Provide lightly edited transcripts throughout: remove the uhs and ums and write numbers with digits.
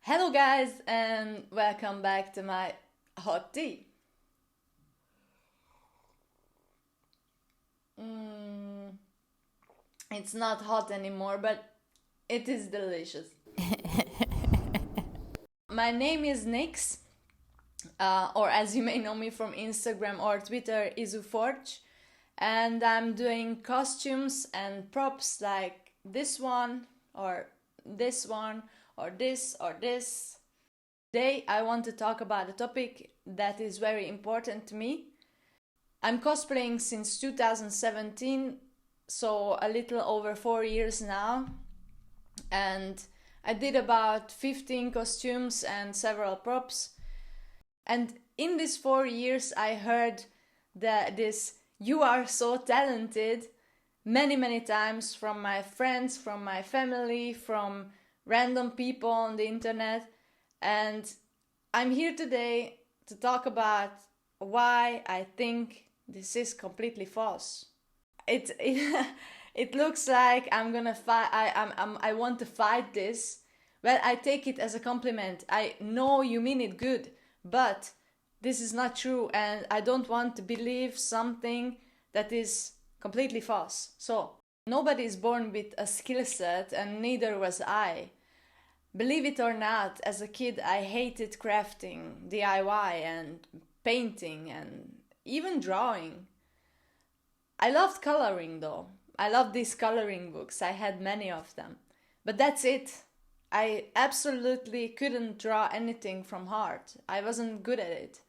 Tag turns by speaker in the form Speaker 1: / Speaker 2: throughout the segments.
Speaker 1: Hello guys and welcome back to my hot tea. Mm, it's not hot anymore, but it is delicious. My name is Nix, or as you may know me from Instagram or Twitter, Izuforge, and I'm doing costumes and props like this one, or this one, or this, or this. Today I want to talk about a topic that is very important to me. I'm cosplaying since 2017, so a little over 4 years now, and I did about 15 costumes and several props. And in these 4 years, I heard this "you are so talented" many times from my friends, from my family, from random people on the internet. And I'm here today to talk about why I think this is completely false. It looks like I'm gonna fight. I want to fight this. Well, I take it as a compliment. I know you mean it good, but this is not true, and I don't want to believe something that is completely false. So nobody is born with a skill set, and neither was I. Believe it or not, as a kid I hated crafting, DIY, and painting, and even drawing. I loved coloring though. I loved these coloring books. I had many of them. But that's it. I absolutely couldn't draw anything from heart. I wasn't good at it.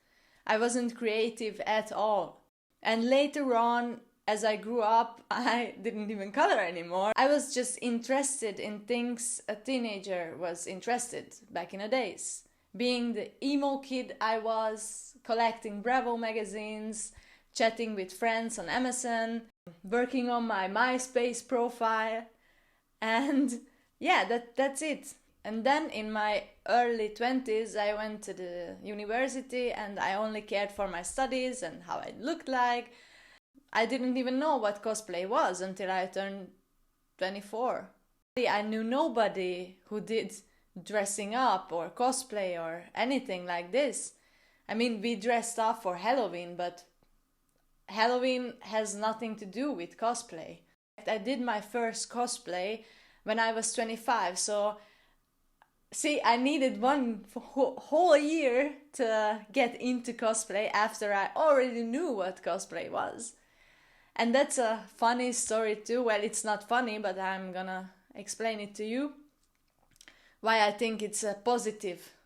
Speaker 1: I wasn't creative at all. And later on, as I grew up, I didn't even color anymore. I was just interested in things a teenager was interested back in the days. Being the emo kid I was, collecting Bravo magazines, chatting with friends on MSN, working on my MySpace profile, and yeah, that's it. And then in my early 20s, I went to the university and I only cared for my studies and how I looked like. I didn't even know what cosplay was until I turned 24. I knew nobody who did dressing up or cosplay or anything like this. I mean, we dressed up for Halloween, but Halloween has nothing to do with cosplay. I did my first cosplay when I was 25, so see, I needed one whole year to get into cosplay after I already knew what cosplay was. And that's a funny story too. Well, it's not funny, but I'm gonna explain it to you. Why I think it's a positive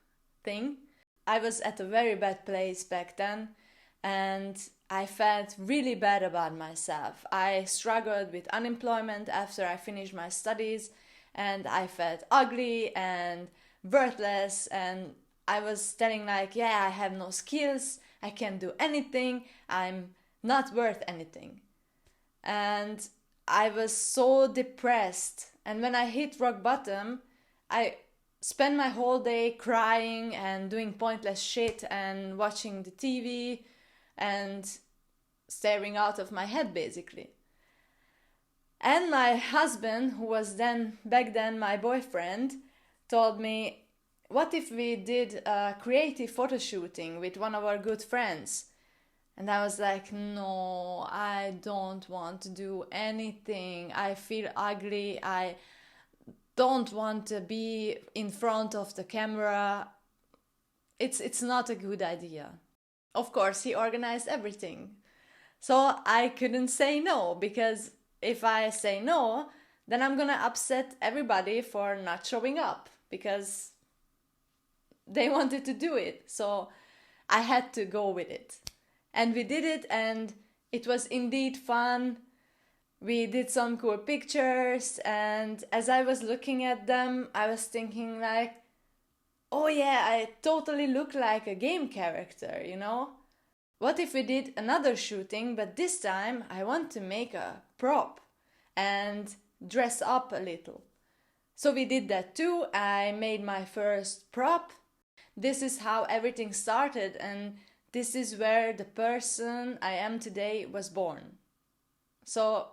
Speaker 1: thing. I was at a very bad place back then, and I felt really bad about myself. I struggled with unemployment after I finished my studies, and I felt ugly and worthless, and I was telling like, yeah, I have no skills, I can't do anything, I'm not worth anything. And I was so depressed, and when I hit rock bottom, I spent my whole day crying and doing pointless shit and watching the TV and staring out of my head basically. And my husband, who was back then my boyfriend, told me, what if we did a creative photo shooting with one of our good friends? And I was like, no, I don't want to do anything. I feel ugly. I don't want to be in front of the camera. It's not a good idea. Of course, he organized everything. So I couldn't say no, because if I say no, then I'm gonna upset everybody for not showing up because they wanted to do it. So I had to go with it. And we did it, and it was indeed fun. We did some cool pictures, and as I was looking at them, I was thinking like, oh yeah, I totally look like a game character, you know? What if we did another shooting, but this time I want to make a prop and dress up a little. So we did that too. I made my first prop. This is how everything started, and this is where the person I am today was born. So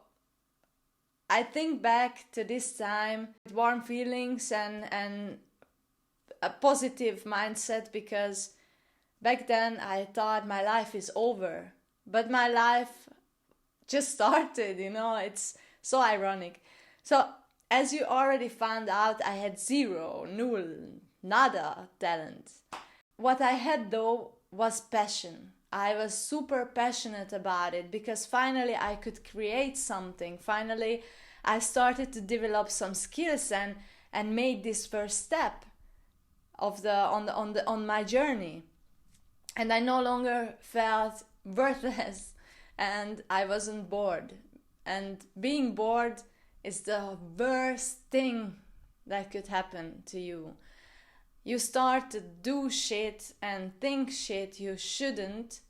Speaker 1: I think back to this time with warm feelings and a positive mindset, because back then I thought my life is over, but my life just started, you know. It's so ironic. So as you already found out, I had zero, null, nada talent. What I had though was passion. I was super passionate about it, because finally I could create something. Finally I started to develop some skills and made this first step of on my journey. And I no longer felt worthless, and I wasn't bored. And being bored is the worst thing that could happen to you. You start to do shit and think shit you shouldn't,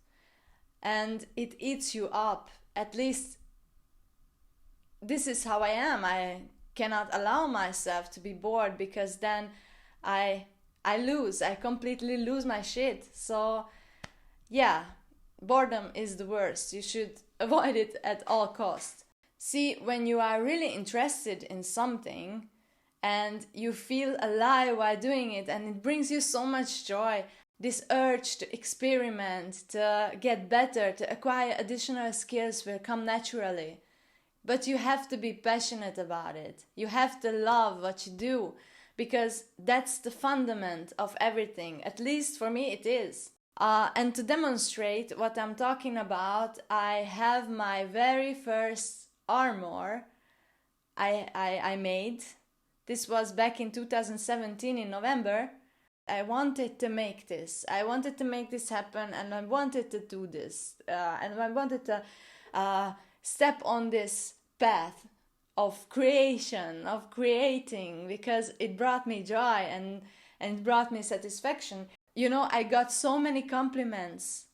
Speaker 1: and it eats you up. At least this is how I am. I cannot allow myself to be bored, because then I completely lose my shit. So yeah, boredom is the worst. You should avoid it at all costs. See, when you are really interested in something and you feel alive while doing it, and it brings you so much joy, this urge to experiment, to get better, to acquire additional skills will come naturally. But you have to be passionate about it. You have to love what you do, because that's the fundament of everything. At least for me it is. And to demonstrate what I'm talking about, I have my very first armor I made. This was back in 2017 in November. I wanted to make this. I wanted to make this happen, and I wanted to do this. And I wanted to step on this path of creation, of creating, because it brought me joy and it brought me satisfaction. You know, I got so many compliments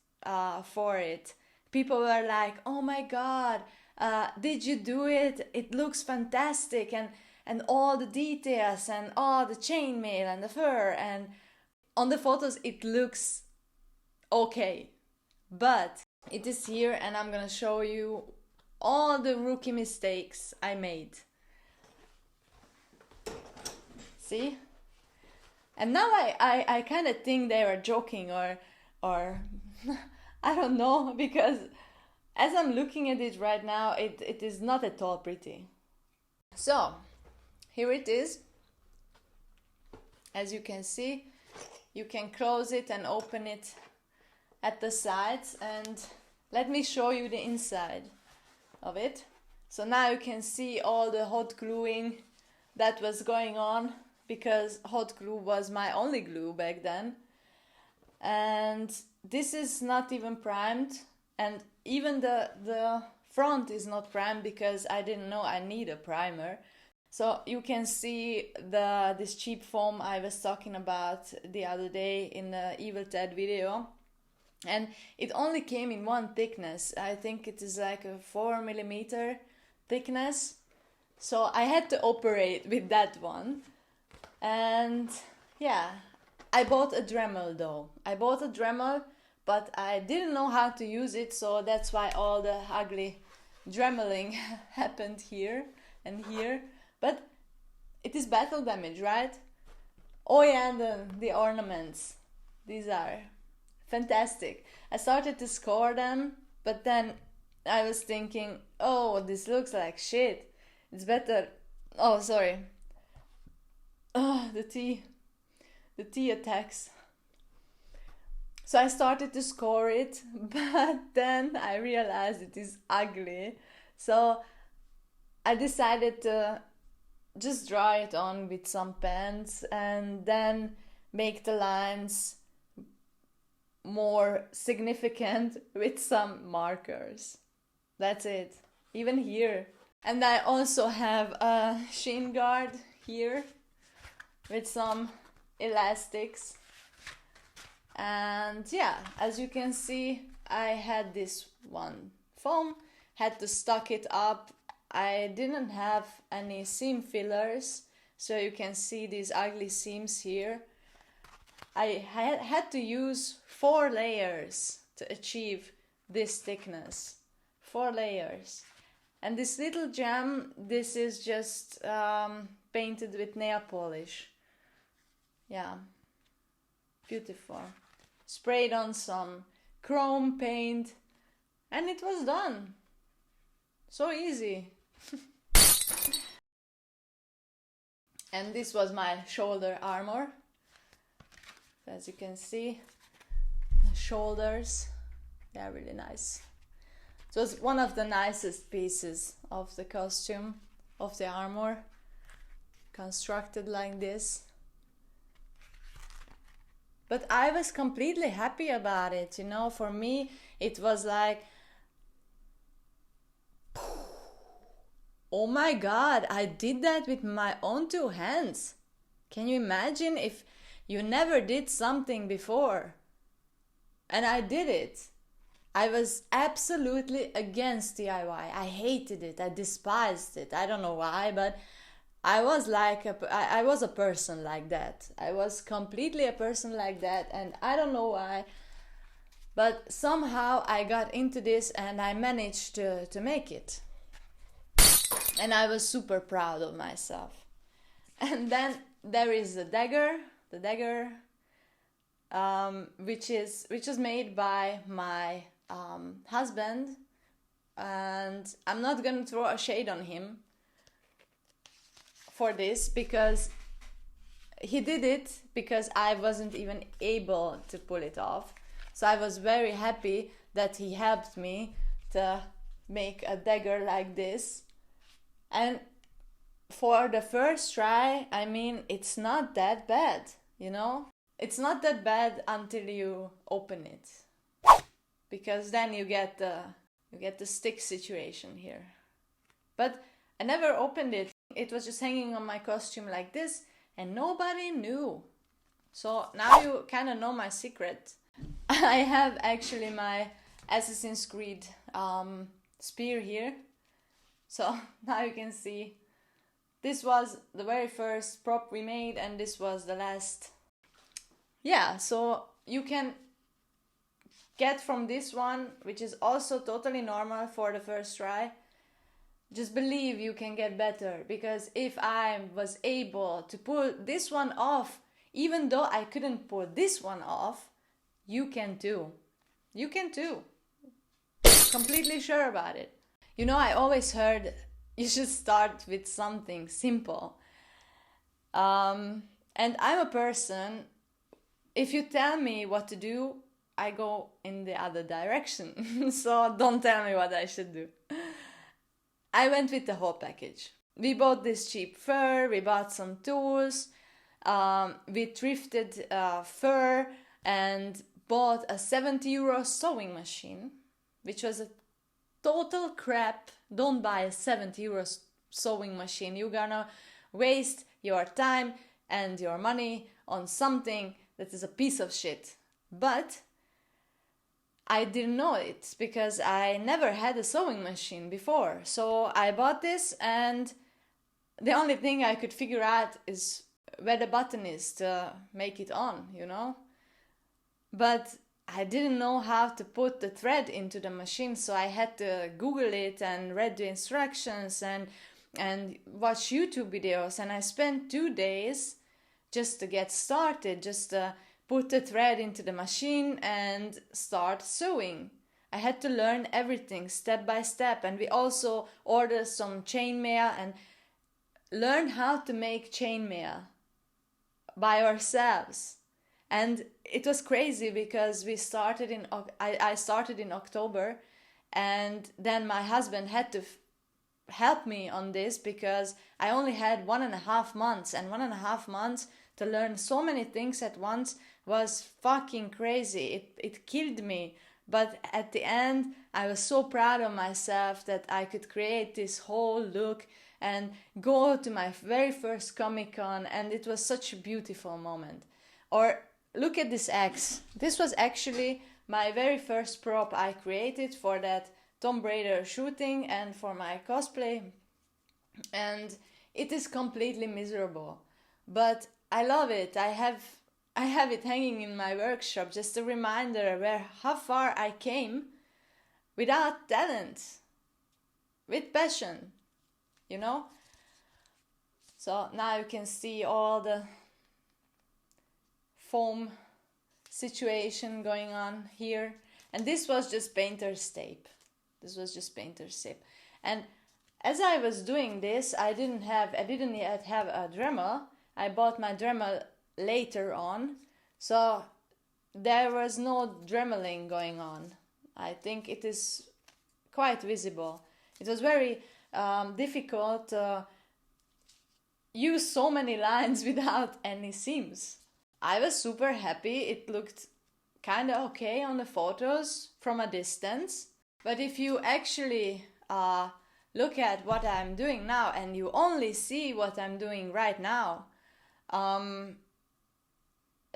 Speaker 1: for it. People were like, "Oh my God, did you do it? It looks fantastic, and all the details and all the chainmail and the fur, and on the photos it looks okay." But it is here, and I'm gonna show you all the rookie mistakes I made. See? And now I kind of think they were joking, or I don't know, because as I'm looking at it right now, it is not at all pretty. So here it is. As you can see, you can close it and open it at the sides, and let me show you the inside of it. So now you can see all the hot gluing that was going on, because hot glue was my only glue back then. And this is not even primed, and even the front is not primed, because I didn't know I need a primer. So you can see this cheap foam I was talking about the other day in the Evil Ted video. And it only came in one thickness. I think it is like a 4mm thickness. So I had to operate with that one. And yeah, I bought a Dremel though. I bought a Dremel, but I didn't know how to use it, so that's why all the ugly dremeling happened here and here. But it is battle damage, right? Oh yeah, and the ornaments. These are fantastic. I started to score them, but then I was thinking, oh, this looks like shit. It's better. Oh, sorry. Oh, the tea attacks. So I started to score it, but then I realized it is ugly. So I decided to just draw it on with some pens and then make the lines more significant with some markers. That's it. Even here. And I also have a shin guard here with some elastics. And yeah, as you can see, I had this one foam, had to stock it up. I didn't have any seam fillers, so you can see these ugly seams here. I had to use 4 layers to achieve this thickness. 4 layers. And this little gem, this is just painted with nail polish. Yeah. Beautiful. Sprayed on some chrome paint and it was done. So easy. And this was my shoulder armor. As you can see, the shoulders, they're really nice. It was one of the nicest pieces of the costume, of the armor, constructed like this. But I was completely happy about it, you know. For me, it was like, oh my God, I did that with my own two hands. Can you imagine if you never did something before? And I did it. I was absolutely against DIY. I hated it. I despised it. I don't know why, but I was I was a person like that. I was completely a person like that, and I don't know why. But somehow I got into this and I managed to make it. And I was super proud of myself. And then there is the dagger, which is made by my husband, and I'm not gonna throw a shade on him for this, because he did it because I wasn't even able to pull it off. So I was very happy that he helped me to make a dagger like this. And for the first try, I mean, it's not that bad, you know? It's not that bad until you open it, because then you get the stick situation here. But I never opened it. It was just hanging on my costume like this, and nobody knew. So now you kind of know my secret. I have actually my Assassin's Creed spear here. So now you can see this was the very first prop we made, and this was the last. Yeah, so you can get from this one, which is also totally normal for the first try. Just believe you can get better, because if I was able to pull this one off, even though I couldn't pull this one off, you can too. You can too. Completely sure about it. You know, I always heard you should start with something simple. And I'm a person, if you tell me what to do, I go in the other direction. So don't tell me what I should do. I went with the whole package. We bought this cheap fur, we bought some tools, we thrifted fur and bought a 70 euro sewing machine, which was a total crap. Don't buy a 70 euro sewing machine. You're gonna waste your time and your money on something that is a piece of shit. But I didn't know it because I never had a sewing machine before. So I bought this, and the only thing I could figure out is where the button is to make it on, you know? But I didn't know how to put the thread into the machine, so I had to Google it and read the instructions and watch YouTube videos, and I spent 2 days just to get started, just to put the thread into the machine and start sewing. I had to learn everything step by step, and we also ordered some chainmail and learned how to make chainmail by ourselves. And it was crazy because I started in October, and then my husband had to help me on this because I only had 1.5 months, and 1.5 months to learn so many things at once was fucking crazy. It killed me. But at the end, I was so proud of myself that I could create this whole look and go to my very first Comic-Con, and it was such a beautiful moment. Or look at this axe. This was actually my very first prop I created for that Tomb Raider shooting and for my cosplay. And it is completely miserable. But I love it. I have it hanging in my workshop, just a reminder how far I came without talent, with passion, you know? So now you can see all the foam situation going on here. And this was just painter's tape. And as I was doing this, I didn't yet have a Dremel. I bought my Dremel later on, so there was no Dremeling going on. I think it is quite visible. It was very difficult to use so many lines without any seams. I was super happy. It looked kind of okay on the photos from a distance. But if you actually look at what I'm doing now and you only see what I'm doing right now,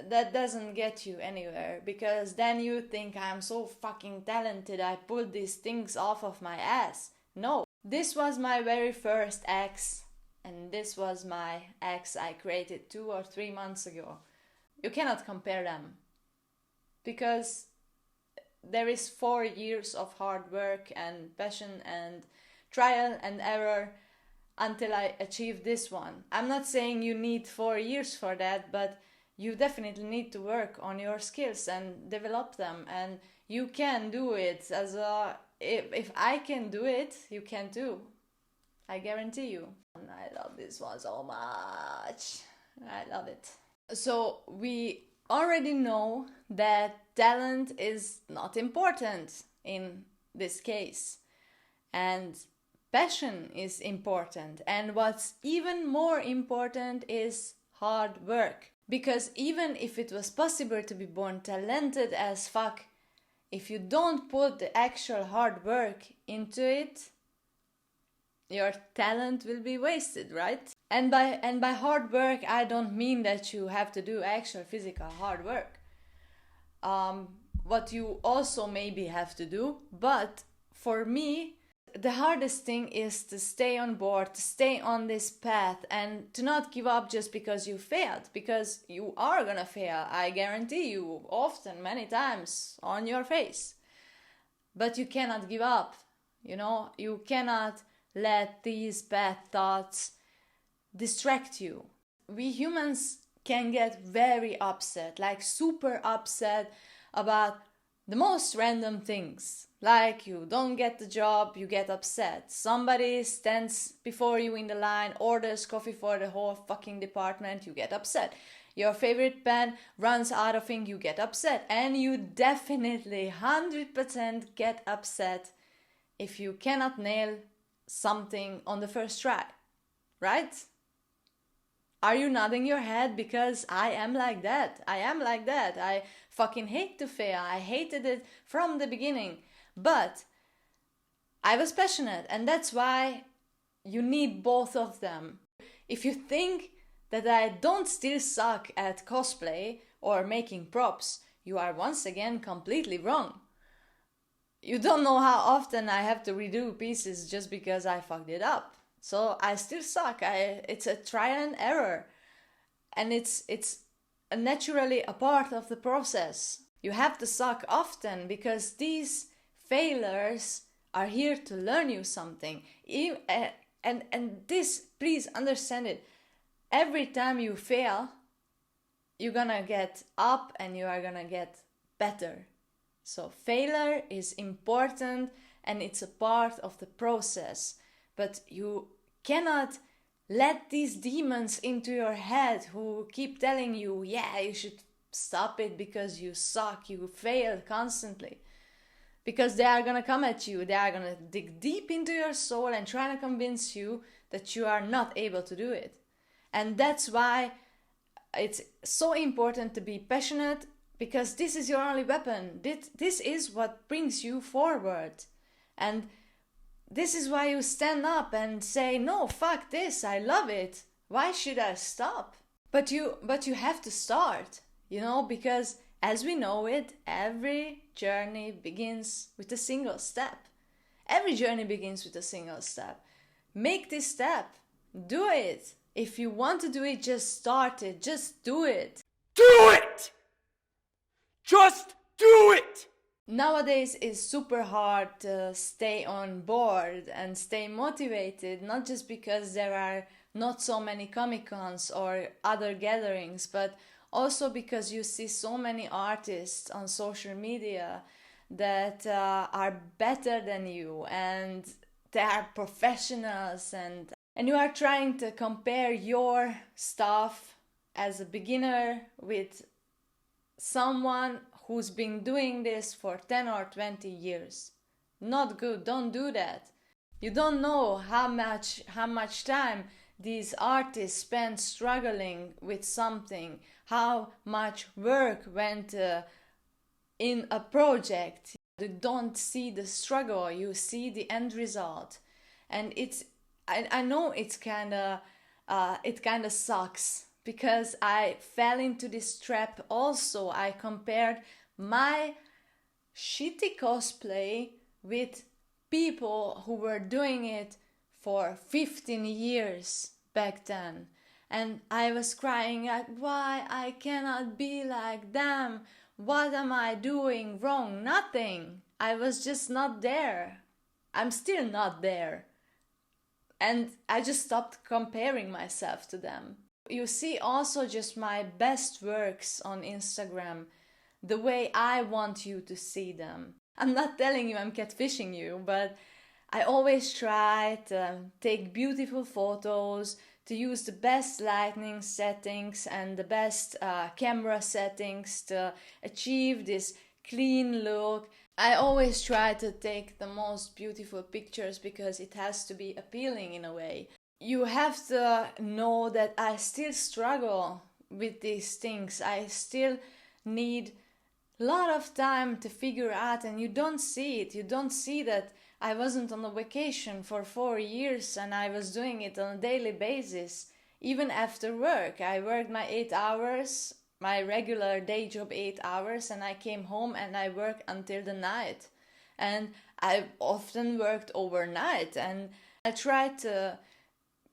Speaker 1: that doesn't get you anywhere, because then you think I'm so fucking talented, I pulled these things off of my ass. No, this was my very first axe, and this was my axe I created 2 or 3 months ago. You cannot compare them, because there is 4 years of hard work and passion and trial and error until I achieved this one. I'm not saying you need 4 years for that, but you definitely need to work on your skills and develop them, and you can do it. If I can do it, you can too. I guarantee you. I love this one so much. I love it. So we already know that talent is not important in this case, and passion is important, and what's even more important is hard work. Because even if it was possible to be born talented as fuck, if you don't put the actual hard work into it, your talent will be wasted, right? And by hard work, I don't mean that you have to do actual physical hard work. What you also maybe have to do, but for me, the hardest thing is to stay on board, to stay on this path, and to not give up just because you failed, because you are gonna fail, I guarantee you, often, many times, on your face. But you cannot give up, you cannot let these bad thoughts distract you. We humans can get very upset, like super upset about the most random things. Like you don't get the job, you get upset. Somebody stands before you in the line, orders coffee for the whole fucking department, you get upset. Your favorite pen runs out of ink, you get upset. And you definitely 100% get upset if you cannot nail something on the first try, right? Are you nodding your head? Because I am like that. I fucking hate to fail. I hated it from the beginning. But I was passionate, and that's why you need both of them. If you think that I don't still suck at cosplay or making props, you are once again completely wrong. You don't know how often I have to redo pieces just because I fucked it up. So I still suck. It's a trial and error. And it's naturally a part of the process. You have to suck often, because these failures are here to learn you something. And this, please understand it. Every time you fail, you're gonna get up and you are gonna get better. So failure is important and it's a part of the process. But you cannot let these demons into your head who keep telling you, yeah, you should stop it because you suck, you fail constantly. Because they are gonna come at you, they are gonna dig deep into your soul and try to convince you that you are not able to do it. And that's why it's so important to be passionate, because this is your only weapon. This is what brings you forward. And this is why you stand up and say, no, fuck this, I love it. Why should I stop? But you have to start, because as we know it, every journey begins with a single step. Every journey begins with a single step. Make this step. Do it. If you want to do it, just start it. Just do it.
Speaker 2: Do it! Just do it!
Speaker 1: Nowadays it's super hard to stay on board and stay motivated, not just because there are not so many Comic-Cons or other gatherings, but Also because you see so many artists on social media that are better than you, and they are professionals, and you are trying to compare your stuff as a beginner with someone who's been doing this for 10 or 20 years. Not good. Don't do that. You don't know how much time these artists spent struggling with something, how much work went in a project. You don't see the struggle, you see the end result. And I know it kind of sucks, because I fell into this trap also. I compared my shitty cosplay with people who were doing it for 15 years back then. And I was crying like, why I cannot be like them? What am I doing wrong? Nothing. I was just not there. I'm still not there. And I just stopped comparing myself to them. You see also just my best works on Instagram, the way I want you to see them. I'm not telling you I'm catfishing you, but I always try to take beautiful photos, to use the best lighting settings and the best camera settings to achieve this clean look. I always try to take the most beautiful pictures because it has to be appealing in a way. You have to know that I still struggle with these things. I still need a lot of time to figure out, and you don't see it. You don't see that I wasn't on a vacation for 4 years and I was doing it on a daily basis. Even after work, I worked my 8 hours, my regular day job 8 hours, and I came home and I worked until the night. And I often worked overnight, and I tried to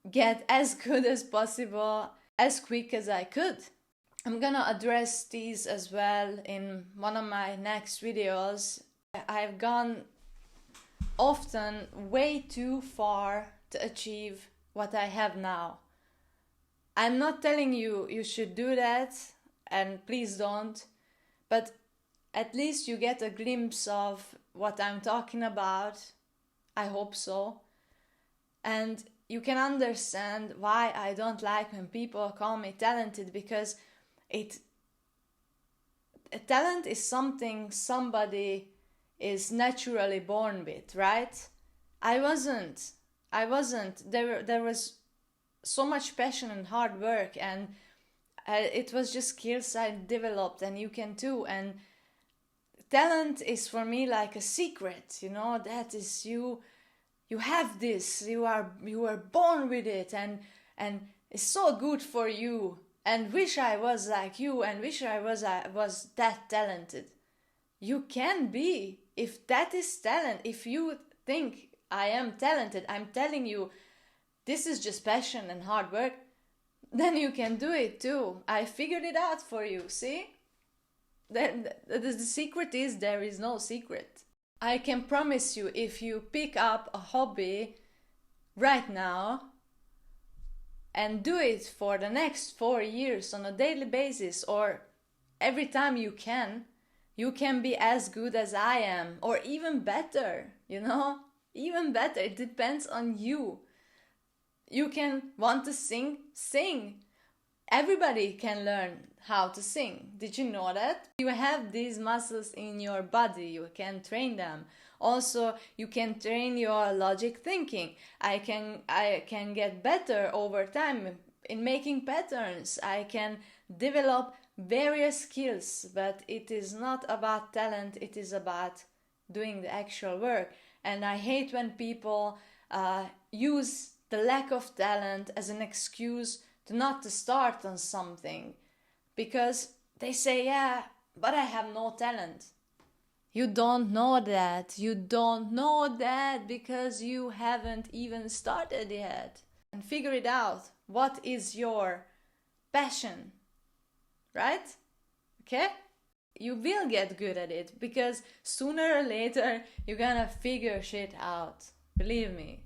Speaker 1: get as good as possible, as quick as I could. I'm gonna address these as well in one of my next videos. I've gone often way too far to achieve what I have now. I'm not telling you you should do that, and please don't, but at least you get a glimpse of what I'm talking about. I hope so. And you can understand why I don't like when people call me talented, because talent is something somebody is naturally born with, right? I wasn't. There was so much passion and hard work, and it was just skills I developed, and you can too. And talent is for me like a secret, you know, that is you have this, you are born with it, and it's so good for you, and wish I was like you, and wish I was that talented. You can be, if that is talent. If you think I am talented, I'm telling you, this is just passion and hard work, then you can do it too. I figured it out for you, see? The secret is there is no secret. I can promise you, if you pick up a hobby right now and do it for the next 4 years on a daily basis, or every time you can be as good as I am, or even better, you know? Even better. It depends on you. You can want to sing. Everybody can learn how to sing. Did you know that? You have these muscles in your body, you can train them. Also, you can train your logic thinking. I can get better over time in making patterns. I can develop various skills, but it is not about talent, it is about doing the actual work. And I hate when people use the lack of talent as an excuse to not to start on something, because they say, yeah, but I have no talent. You don't know that. You don't know that because you haven't even started yet. And figure it out. What is your passion? Right? Okay? You will get good at it, because sooner or later you're gonna figure shit out. Believe me.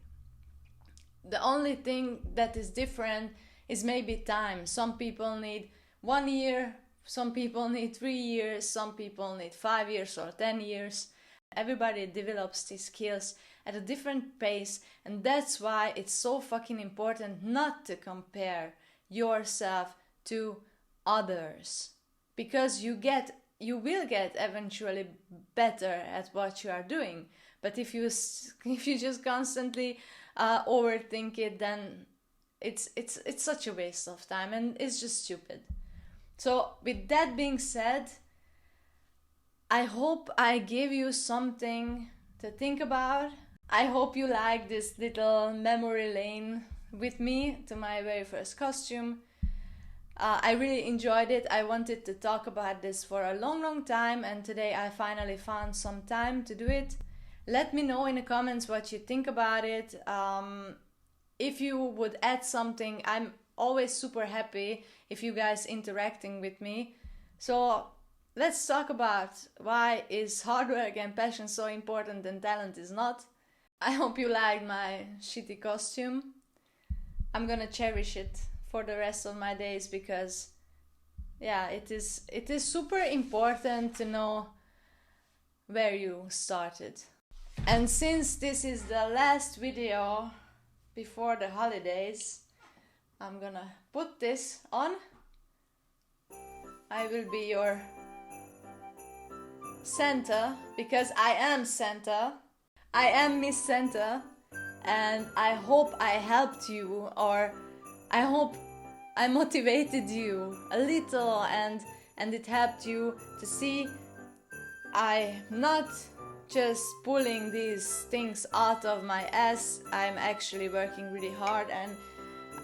Speaker 1: The only thing that is different is maybe time. Some people need 1 year, some people need 3 years, some people need 5 years or 10 years. Everybody develops these skills at a different pace, and that's why it's so fucking important not to compare yourself to others, because you will get eventually better at what you are doing. But if you just constantly overthink it, then it's such a waste of time, and it's just stupid. So with that being said, I hope I gave you something to think about. I hope you like this little memory lane with me to my very first costume. I really enjoyed it. I wanted to talk about this for a long time, and today I finally found some time to do it. Let me know in the comments what you think about it. If you would add something, I'm always super happy if you guys interacting with me. So let's talk about why is hard work and passion so important and talent is not. I hope you liked my shitty costume. I'm gonna cherish it for the rest of my days, because yeah, it is super important to know where you started. And since this is the last video before the holidays, I'm gonna put this on. I will be your Santa, because I am Santa. I am Miss Santa, and I hope I helped you, or I hope I motivated you a little, and it helped you to see I'm not just pulling these things out of my ass. I'm actually working really hard, and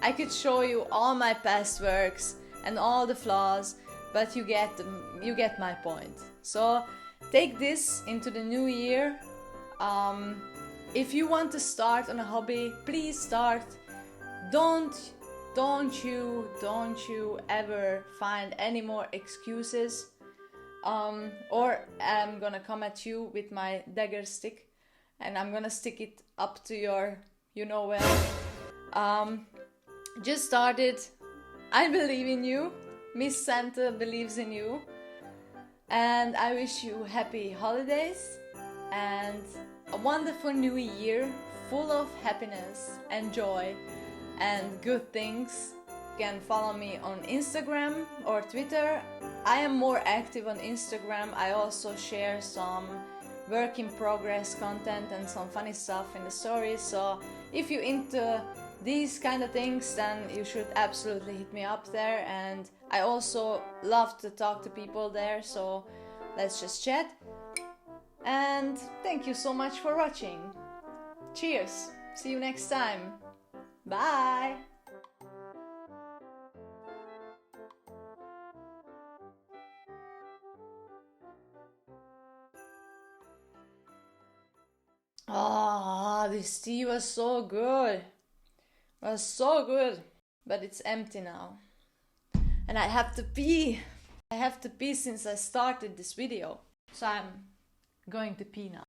Speaker 1: I could show you all my past works and all the flaws, but you get my point. So take this into the new year. If you want to start on a hobby, please start. Don't you ever find any more excuses, or I'm gonna come at you with my dagger stick, and I'm gonna stick it up to your where. Just start it. I believe in you. Miss Santa believes in you, and I wish you happy holidays and a wonderful new year full of happiness and joy and good things. You can follow me on Instagram or Twitter. I am more active on Instagram. I also share some work in progress content and some funny stuff in the stories. So if you're into these kind of things, then you should absolutely hit me up there. And I also love to talk to people there, so let's just chat. And thank you so much for watching. Cheers. See you next time. Bye. Ah, this tea was so good. It was so good. But it's empty now. And I have to pee. I have to pee since I started this video. So I'm going to pee now.